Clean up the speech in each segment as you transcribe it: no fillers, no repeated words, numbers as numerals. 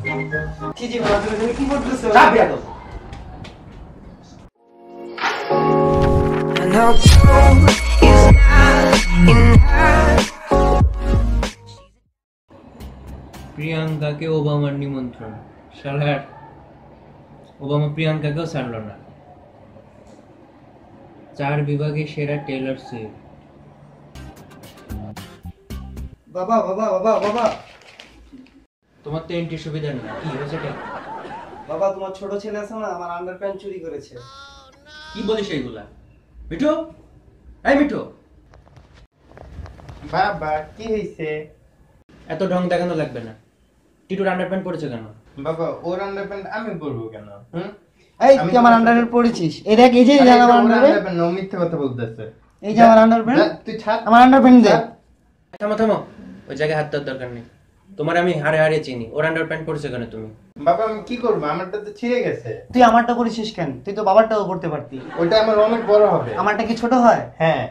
জি জি বাবা, তুমি কি করতেছো? চাপ দিয়া দাও। প্রিয়াঙ্কাকে ওবামার নিমন্ত্রণ, শালার ওবামা প্রিয়াঙ্কাকেও ছাড়ল না। 4 বিভাগে সেরা টেলর সুইফট। বাবা বাবা বাবা বাবা তোমার তো এন্ট্রি সুবিধা না, কি হয়েছে এটা? বাবা, তোমার ছোট ছেলে আছে না, আমার আন্ডারপ্যান্ট চুরি করেছে। কি বলিস এইগুলা? মিঠু, এই মিঠু, বাবা কি হয়েছে? এত ঢং দেখানো লাগবে না। টিটুর আন্ডারপ্যান্ট পড়েছে কেন? বাবা ওর আন্ডারপ্যান্ট আমি পরবো কেন? এই তুই আমার আন্ডারপ্যান্ট পরেছিস? এই দেখ, এই যে আমার আন্ডারপ্যান্ট। ও মিথ্যে কথা বলতেছে। এই যে আমার আন্ডারপ্যান্ট, তুই ছাড় আমার আন্ডারপ্যান্ট দে। থামো থামো, ওই জায়গায় হাত দেওয়ার দরকার নেই। তোমার আমি হারে হারে চিনি, ওর আন্ডারপ্যান্ট পড়েছে কেন তুমি? বাবা আমি কি করবো? আমারটা তো ছিঁড়ে গেছে। তুই আমারটা করেছিস কেন? তুই তো বাবারটাও করতে পারতি। ওটা আমার অনেক বড় হবে। আমারটা কি ছোট হয়? হ্যাঁ।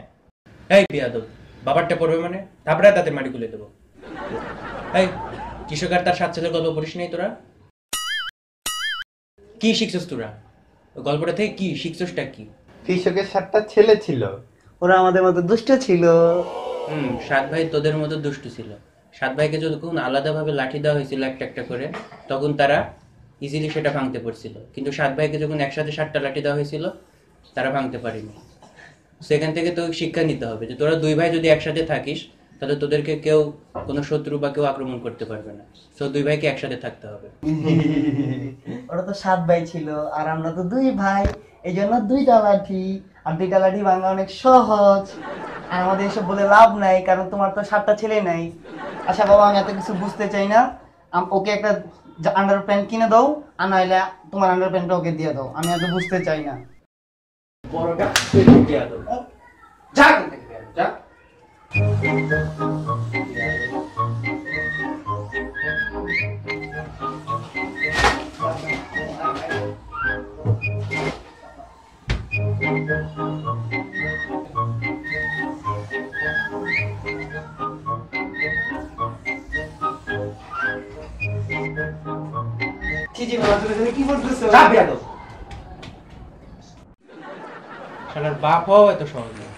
এই বিয়াদব, বাবারটা পড়বে মানে থাপড়ায় তাদের মাটি খুলে দেবো। এই কৃষক আর তার 7 ছেলের গল্প পড়িস নাই তোরা? কি শিখছিস তোরা ওই গল্পটা থেকে? কি শিখছিসটা কি? কৃষকের 7টা ছেলে ছিল। ওরা আমাদের মতো দুষ্ট ছিল। 7 ভাই তোদের মতো দুষ্টু ছিল। 7 ভাইকে যখন আলাদাভাবে লাঠি দেওয়া হয়েছিল একটা একটা করে, তখন তারা ইজিলি সেটা ভাঙতে পারছিল, কিন্তু 7 ভাইকে যখন একসাথে 7টা লাঠি দেওয়া হয়েছিল তারা ভাঙতে পারেনি। সেখান থেকে তো শিক্ষা নিতে হবে যে তোরা 2 ভাই যদি একসাথে থাকিস তাহলে তোদেরকে কেউ কোনো শত্রু বা কেউ আক্রমণ করতে পারবে না। তো 2 ভাইকে একসাথে থাকতে হবে। ওরা তো 7 ভাই ছিল আর আমরা তো 2 ভাই, এই জন্য 2টা লাঠি। আর 2টা লাঠি ভাঙা অনেক সহজ। আর আমাদের এসব বলে লাভ নাই, কারণ তোমার তো 7টা ছেলে নাই। আচ্ছা বাবা, আমি এত কিছু বুঝতে চাই না। ওকে একটা আন্ডারপ্যান্ট কিনে দাও, আর নাহলে তোমার আন্ডারপ্যান্টটা ওকে দিয়ে দাও। আমি এত বুঝতে চাই না। বড়টা বিয়াদব। যা এখান থেকে বিয়াদব, যা। জি জি বাবা, তুমি কি করতেছো? যা বিয়াদব। শালার বাপ হওয়া এত সহজ না।